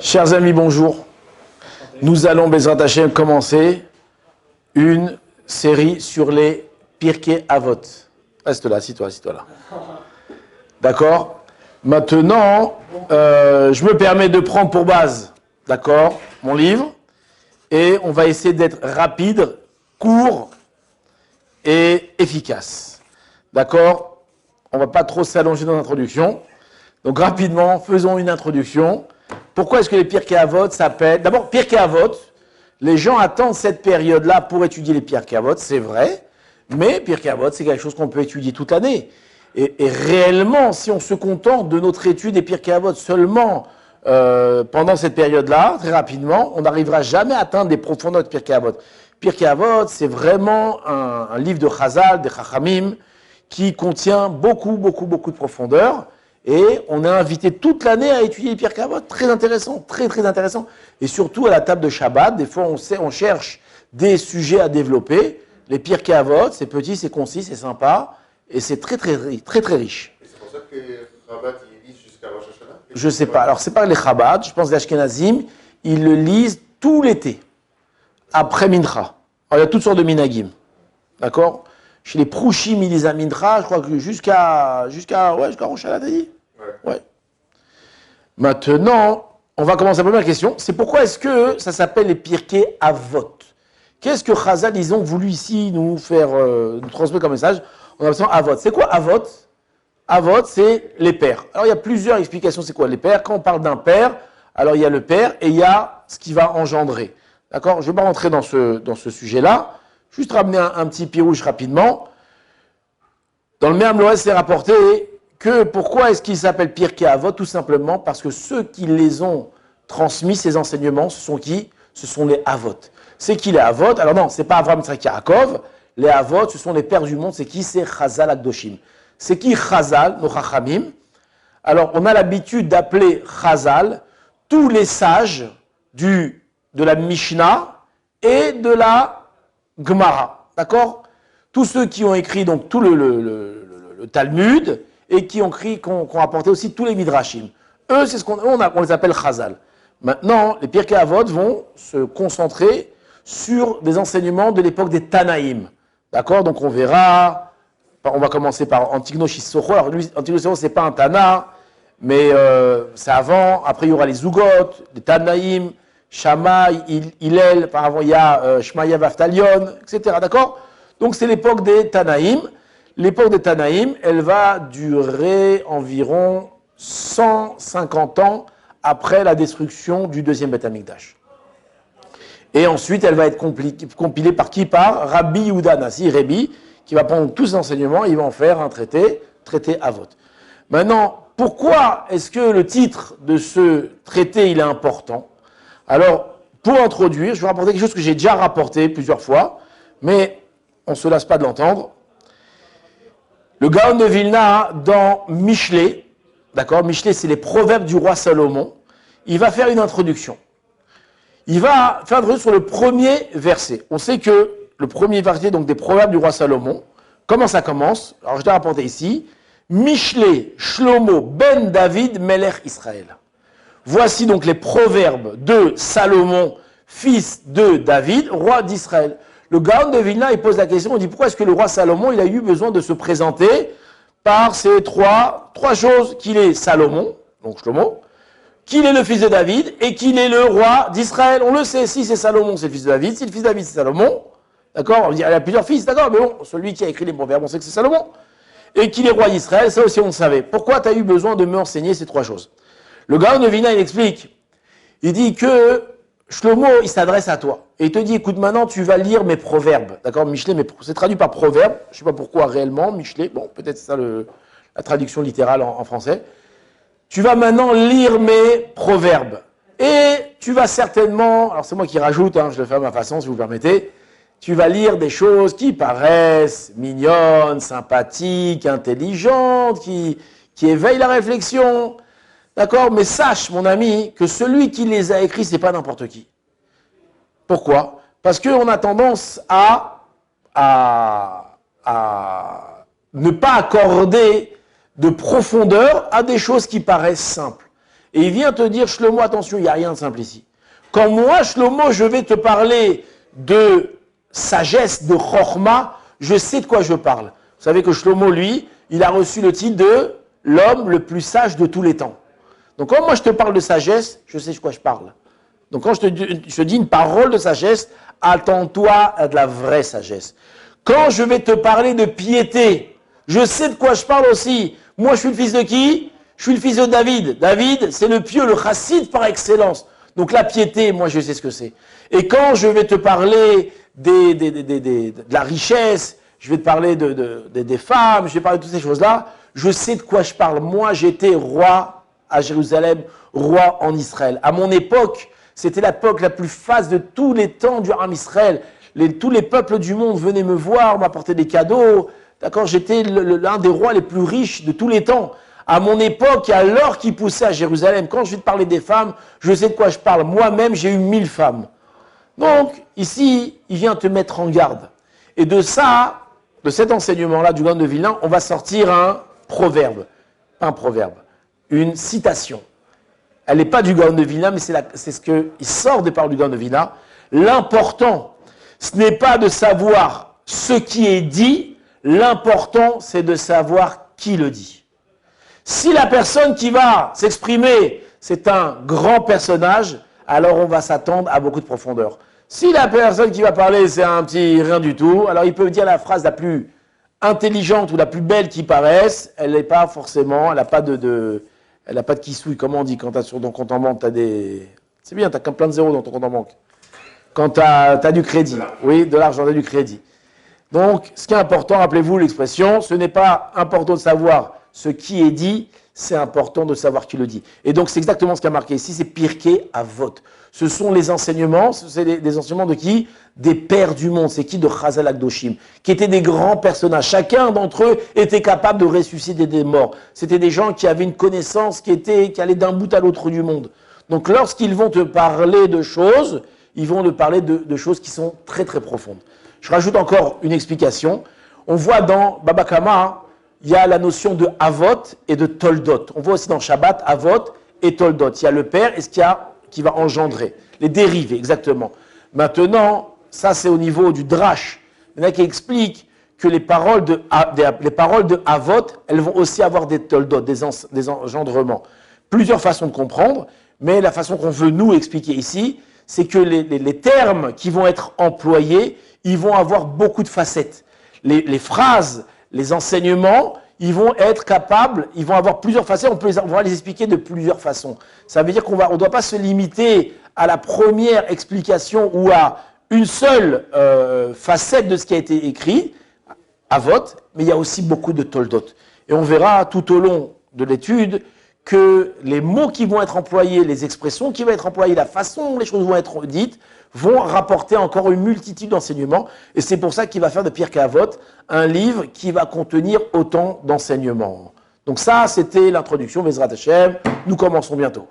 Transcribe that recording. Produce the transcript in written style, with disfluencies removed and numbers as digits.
Chers amis, bonjour. Nous allons, Bezrat Hashem, commencer une série sur les Pirkei Avot. Reste là, assis-toi là. D'accord? Maintenant, je me permets de prendre pour base, d'accord, mon livre, et on va essayer d'être rapide, court et efficace. D'accord? On ne va pas trop s'allonger dans l'introduction. Donc rapidement, faisons une introduction. Pourquoi est-ce que les Pirkei Avot s'appellent... D'abord, Pirkei Avot, les gens attendent cette période-là pour étudier les Pirkei Avot, c'est vrai, mais Pirkei Avot, c'est quelque chose qu'on peut étudier toute l'année. Et réellement, si on se contente de notre étude des Pirkei Avot seulement pendant cette période-là, très rapidement, on n'arrivera jamais à atteindre des profondeurs de Pirkei Avot. Pirkei Avot, c'est vraiment un livre de Chazal, des Chachamim, qui contient beaucoup de profondeur. Et on est invité toute l'année à étudier les Pirkei Avot. Très intéressant, très intéressant. Et surtout à la table de Shabbat, des fois on cherche des sujets à développer. Les Pirkei Avot, c'est petit, c'est concis, c'est sympa. Et c'est très riche. Et c'est pour ça que Chabad, ils lisent jusqu'à Rosh Hashanah? Je sais pas. Alors c'est pas les Chabad, je pense que les Ashkenazim, ils le lisent tout l'été. Après Mincha. Alors il y a toutes sortes de minagim. D'accord? Chez les Prouchim, ils lisent à Mincha, je crois que jusqu'à Rosh Hashanah, t'as dit? Ouais. Maintenant, on va commencer la première question. C'est pourquoi est-ce que ça s'appelle les Pirkei Avot? Qu'est-ce que Chazal, ils ont voulu ici nous faire, nous transmettre comme message? On a besoin Avot. C'est quoi Avot? Avot, c'est les pères. Alors, il y a plusieurs explications. C'est quoi les pères? Quand on parle d'un père, alors il y a le père et il y a ce qui va engendrer. D'accord? Je ne vais pas rentrer dans ce sujet-là. Juste ramener un petit pirouge rapidement. Dans le Me'am Lo'ez, c'est rapporté que pourquoi est-ce qu'ils s'appellent Pirkei Avot? Tout simplement parce que ceux qui les ont transmis, ces enseignements, ce sont qui? Ce sont les Avot. C'est qui les Avot? Alors non, c'est pas Avraham, Yitzhak, Yaakov. Les Avot, ce sont les pères du monde. C'est qui? C'est Chazal Akdoshim. C'est qui Chazal, nos Chachamim? Alors, on a l'habitude d'appeler Chazal tous les sages de la Mishnah et de la Gemara. D'accord? Tous ceux qui ont écrit donc tout le Talmud et qui ont rapporté aussi tous les Midrashim. Eux, c'est on les appelle Chazal. Maintenant, les Pirkei Avot vont se concentrer sur des enseignements de l'époque des Tanaïm. D'accord? Donc on verra, on va commencer par Antignos Shissocho. Alors lui, Antignos Shissocho, c'est pas un Tana, mais c'est avant. Après, il y aura les Zugot, les Tanaïm, Shammai, Hillel, par avant, il y a Shmaya Vaftalion, etc. D'accord? Donc c'est l'époque des Tanaïm. L'époque des Tanaïm, elle va durer environ 150 ans après la destruction du deuxième Beth Amikdash. Et ensuite, elle va être compilée par qui? Par Rabbi Yehuda Nasi, Rabbi, qui va prendre tous ces enseignements et il va en faire un traité Avot. Maintenant, pourquoi est-ce que le titre de ce traité, il est important? Alors, pour introduire, je vais rapporter quelque chose que j'ai déjà rapporté plusieurs fois, mais on ne se lasse pas de l'entendre. Le Gaon de Vilna, dans Michelet, d'accord, Michelet, c'est les proverbes du roi Salomon, il va faire une introduction. Il va faire une introduction sur le premier verset. On sait que le premier verset donc des proverbes du roi Salomon, comment ça commence? Alors je l'ai rapporté ici. Michelet, Shlomo, Ben David, Melech Israël. Voici donc les proverbes de Salomon, fils de David, roi d'Israël. Le Gaon de Vilna, il pose la question, il dit pourquoi est-ce que le roi Salomon, il a eu besoin de se présenter par ces trois choses, qu'il est Salomon, donc Shlomo, qu'il est le fils de David et qu'il est le roi d'Israël. On le sait, si c'est Salomon, c'est le fils de David, si le fils de David, c'est Salomon, d'accord, on dit, il a plusieurs fils, d'accord, mais bon, celui qui a écrit les proverbes, on sait que c'est Salomon, et qu'il est roi d'Israël, ça aussi on le savait. Pourquoi tu as eu besoin de me enseigner ces trois choses? Le Gaon de Vilna, il explique, il dit que Shlomo, il s'adresse à toi. Et il te dit, écoute, maintenant, tu vas lire mes proverbes. D'accord, Michelet, mais c'est traduit par proverbe. Je ne sais pas pourquoi réellement, Michelet. Bon, peut-être c'est ça la traduction littérale en français. Tu vas maintenant lire mes proverbes. Et tu vas certainement, alors c'est moi qui rajoute, je le fais à ma façon, si vous permettez, tu vas lire des choses qui paraissent mignonnes, sympathiques, intelligentes, qui éveillent la réflexion. D'accord? Mais sache, mon ami, que celui qui les a écrits, c'est pas n'importe qui. Pourquoi? Parce qu'on a tendance à ne pas accorder de profondeur à des choses qui paraissent simples. Et il vient te dire, Shlomo, attention, il n'y a rien de simple ici. Quand moi, Shlomo, je vais te parler de sagesse, de chorma, je sais de quoi je parle. Vous savez que Shlomo, lui, il a reçu le titre de l'homme le plus sage de tous les temps. Donc quand moi je te parle de sagesse, je sais de quoi je parle. Donc quand je te dis une parole de sagesse, attends-toi à de la vraie sagesse. Quand je vais te parler de piété, je sais de quoi je parle aussi. Moi je suis le fils de qui? Je suis le fils de David. David, c'est le pieux, le chassid par excellence. Donc la piété, moi je sais ce que c'est. Et quand je vais te parler de la richesse, je vais te parler des femmes, je vais parler de toutes ces choses-là, je sais de quoi je parle. Moi j'étais roi à Jérusalem, roi en Israël. À mon époque, c'était l'époque la plus faste de tous les temps du Ham Israël. Tous les peuples du monde venaient me voir, m'apporter des cadeaux. D'accord, j'étais l'un des rois les plus riches de tous les temps. À mon époque, à l'or qui poussait à Jérusalem, quand je vais te parler des femmes, je sais de quoi je parle. Moi-même, j'ai eu 1000 femmes. Donc, ici, il vient te mettre en garde. Et de ça, de cet enseignement-là du Gaon de Vilna, on va sortir un proverbe. Pas un proverbe. Une citation. Elle n'est pas du Gaon de Vilna, mais c'est ce qu'il sort des paroles du Gaon de Vilna. L'important, ce n'est pas de savoir ce qui est dit, l'important, c'est de savoir qui le dit. Si la personne qui va s'exprimer, c'est un grand personnage, alors on va s'attendre à beaucoup de profondeur. Si la personne qui va parler, c'est un petit rien du tout, alors il peut dire la phrase la plus intelligente ou la plus belle qui paraisse, elle n'est pas forcément, elle n'a pas elle n'a pas de kissouille, comment on dit quand sur ton compte en banque, tu as des... C'est bien, tu as plein de zéros dans ton compte en banque. Quand tu as du crédit. Oui, de l'argent, tu as du crédit. Donc, ce qui est important, rappelez-vous l'expression, ce n'est pas important de savoir ce qui est dit, c'est important de savoir qui le dit. Et donc, c'est exactement ce qui a marqué ici, c'est Pirkei Avot. Ce sont les enseignements, c'est des enseignements de qui? Des pères du monde, c'est qui? De Chazal Akdoshim, qui étaient des grands personnages. Chacun d'entre eux était capable de ressusciter des morts. C'était des gens qui avaient une connaissance qui allait d'un bout à l'autre du monde. Donc, lorsqu'ils vont te parler de choses, ils vont te parler de choses qui sont très très profondes. Je rajoute encore une explication. On voit dans Baba Kama, il y a la notion de Avot et de Toldot. On voit aussi dans Shabbat Avot et Toldot. Il y a le père et ce qu'il y a qui va engendrer. Les dérivés, exactement. Maintenant, ça c'est au niveau du drash. Il y en a qui expliquent que les paroles de Avot, elles vont aussi avoir des Toldot, des engendrements. Plusieurs façons de comprendre, mais la façon qu'on veut nous expliquer ici, c'est que les termes qui vont être employés, ils vont avoir beaucoup de facettes. Les phrases, les enseignements, ils vont être capables, ils vont avoir plusieurs facettes, on va les expliquer de plusieurs façons. Ça veut dire qu'on ne doit pas se limiter à la première explication ou à une seule facette de ce qui a été écrit, à vote, mais il y a aussi beaucoup de toldot. Et on verra tout au long de l'étude que les mots qui vont être employés, les expressions qui vont être employées, la façon dont les choses vont être dites, vont rapporter encore une multitude d'enseignements. Et c'est pour ça qu'il va faire de Pirkei Avot un livre qui va contenir autant d'enseignements. Donc ça, c'était l'introduction, Bezrat Hashem. Nous commençons bientôt.